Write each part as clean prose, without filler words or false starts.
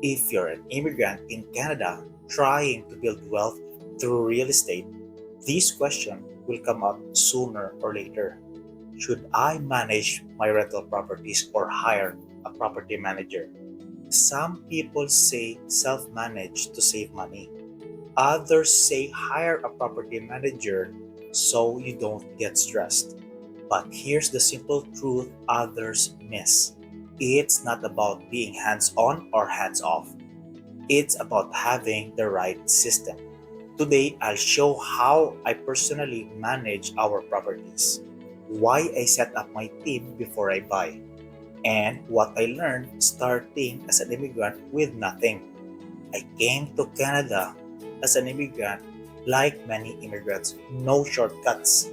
If you're an immigrant in Canada trying to build wealth through real estate, this question will come up sooner or later. Should I manage my rental properties or hire a property manager? Some people say self manage to save money. Others say hire a property manager so you don't get stressed. But here's the simple truth others miss: it's not about being hands on or hands off, it's about having the right system. Today, I'll show how I personally manage our properties, why I set up my team before I buy, and what I learned starting as an immigrant with nothing. I came to Canada as an immigrant, like many immigrants, no shortcuts,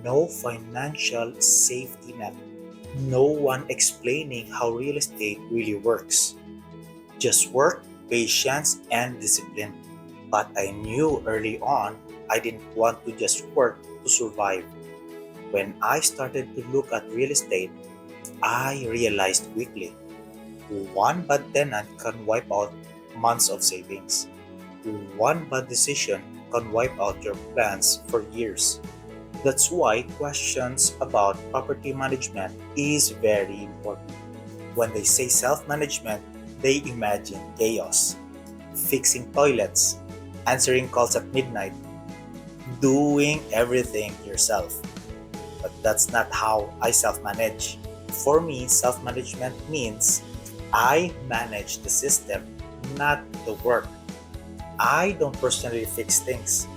no financial safety net, no one explaining how real estate really works. Just work, patience, and discipline. But I knew early on I didn't want to just work to survive. When I started to look at real estate, I realized quickly one bad tenant can wipe out months of savings. One bad decision can wipe out your plans for years. That's why questions about property management is very important. When they say self-management, they imagine chaos, fixing toilets, answering calls at midnight, doing everything yourself. But that's not how I self-manage. For me, self-management means I manage the system, not the work. I don't personally fix things.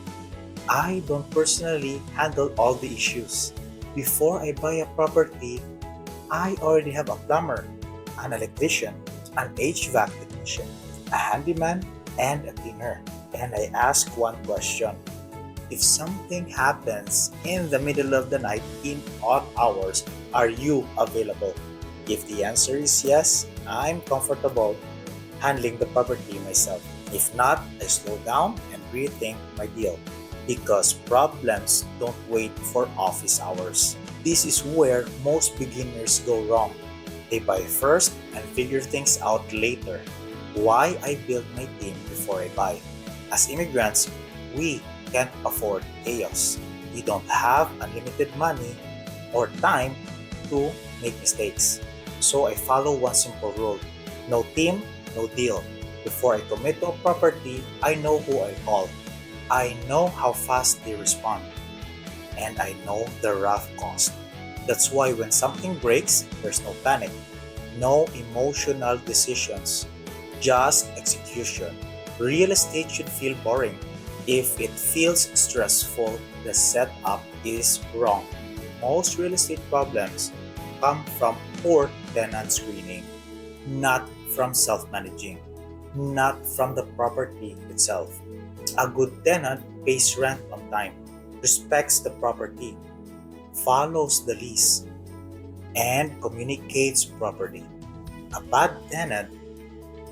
I don't personally handle all the issues. Before I buy a property, I already have a plumber, an electrician, an HVAC technician, a handyman, and a cleaner. And I ask one question: if something happens in the middle of the night in odd hours, are you available? If the answer is yes, I'm comfortable handling the property myself. If not, I slow down and rethink my deal because problems don't wait for office hours. This is where most beginners go wrong. They buy first and figure things out later. Why I build my team before I buy. As immigrants, we can't afford chaos. We don't have unlimited money or time to make mistakes. So I follow one simple rule: no team, no deal. Before I commit to a property, I know who I call. I know how fast they respond, and I know the rough cost. That's why when something breaks, there's no panic, no emotional decisions, just execution. Real estate should feel boring. If it feels stressful, the setup is wrong. Most real estate problems come from poor tenant screening, not from self managing, not from the property itself. A good tenant pays rent on time, respects the property, follows the lease, and communicates properly. A bad tenant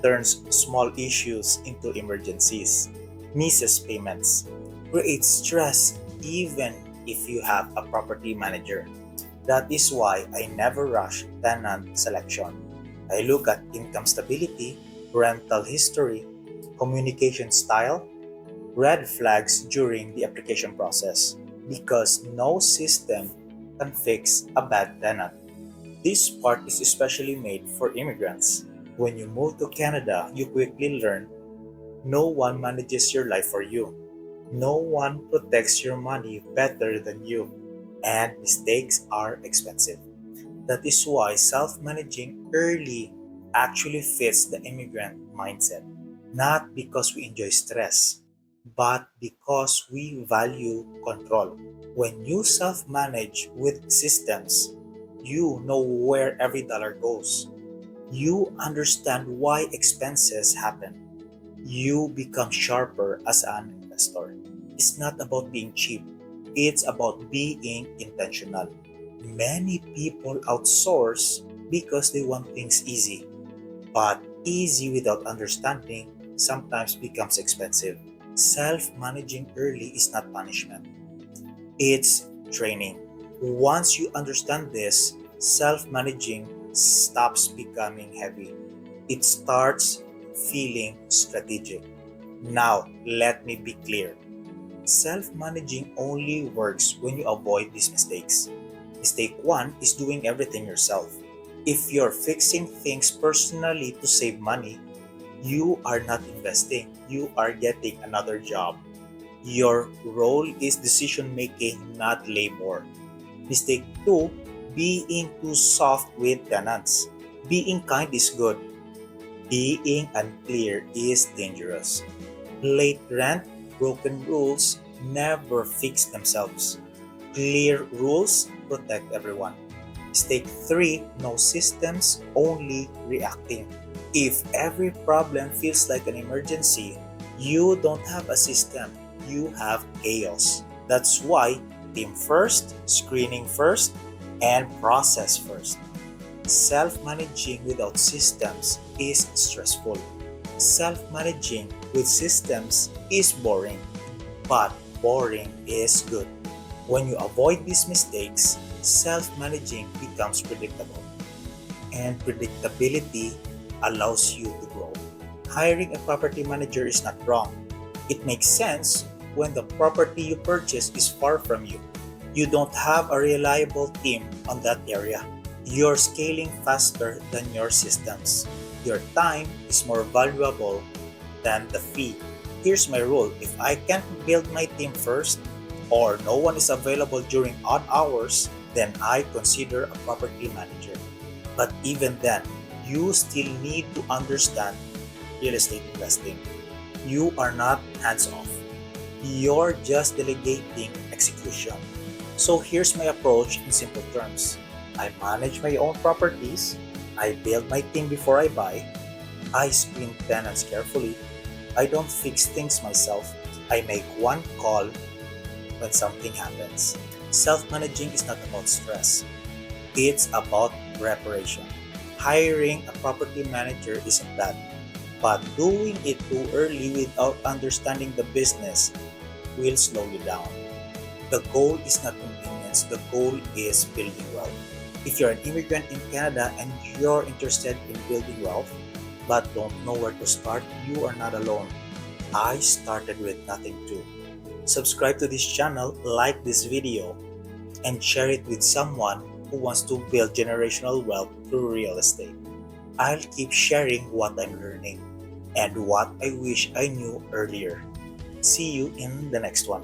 turns small issues into emergencies, misses payments, creates stress even if you have a property manager. That is why I never rush tenant selection. I look at income stability, rental history, communication style, red flags during the application process, because no system can fix a bad tenant. This part is especially made for immigrants. When you move to Canada, you quickly learn no one manages your life for you. No one protects your money better than you, and mistakes are expensive. That is why self managing early actually fits the immigrant mindset. Not because we enjoy stress, but because we value control. When you self manage with systems, you know where every dollar goes. You understand why expenses happen. You become sharper as an investor. It's not about being cheap, it's about being intentional. Many people outsource because they want things easy, but easy without understanding sometimes becomes expensive. Self managing early is not punishment, it's training. Once you understand this, self managing stops becoming heavy. It starts feeling strategic. Now, let me be clear. Self-managing only works when you avoid these mistakes. Mistake 1 is doing everything yourself. If you're fixing things personally to save money, you are not investing, you are getting another job. Your role is decision making, not labor. Mistake 2, being too soft with tenants. Being kind is good, being unclear is dangerous. Late rent, broken rules never fix themselves. Clear rules protect everyone. Mistake 3, no systems, only reacting. If every problem feels like an emergency, you don't have a system, you have chaos. That's why team first, screening first, and process first. Self-managing without systems is stressful. Self-managing with systems is boring, but boring is good. When you avoid these mistakes, self-managing becomes predictable, and predictability allows you to grow. Hiring a property manager is not wrong. It makes sense when the property you purchase is far from you. You don't have a reliable team on that area. You're scaling faster than your systems. Your time is more valuable than the fee. Here's my rule: if I can't build my team first, or no one is available during odd hours, then I consider a property manager. But even then, you still need to understand real estate investing. You are not hands off. You're just delegating execution. So here's my approach in simple terms. I manage my own properties. I build my team before I buy. I screen tenants carefully. I don't fix things myself. I make one call when something happens. Self-managing is not about stress. It's about preparation. Hiring a property manager isn't bad, but doing it too early without understanding the business will slow you down. The goal is not convenience, the goal is building wealth. If you're an immigrant in Canada and you're interested in building wealth but don't know where to start, you are not alone. I started with nothing too. Subscribe to this channel, like this video, and share it with someone who wants to build generational wealth through real estate. I'll keep sharing what I'm learning and what I wish I knew earlier. See you in the next one.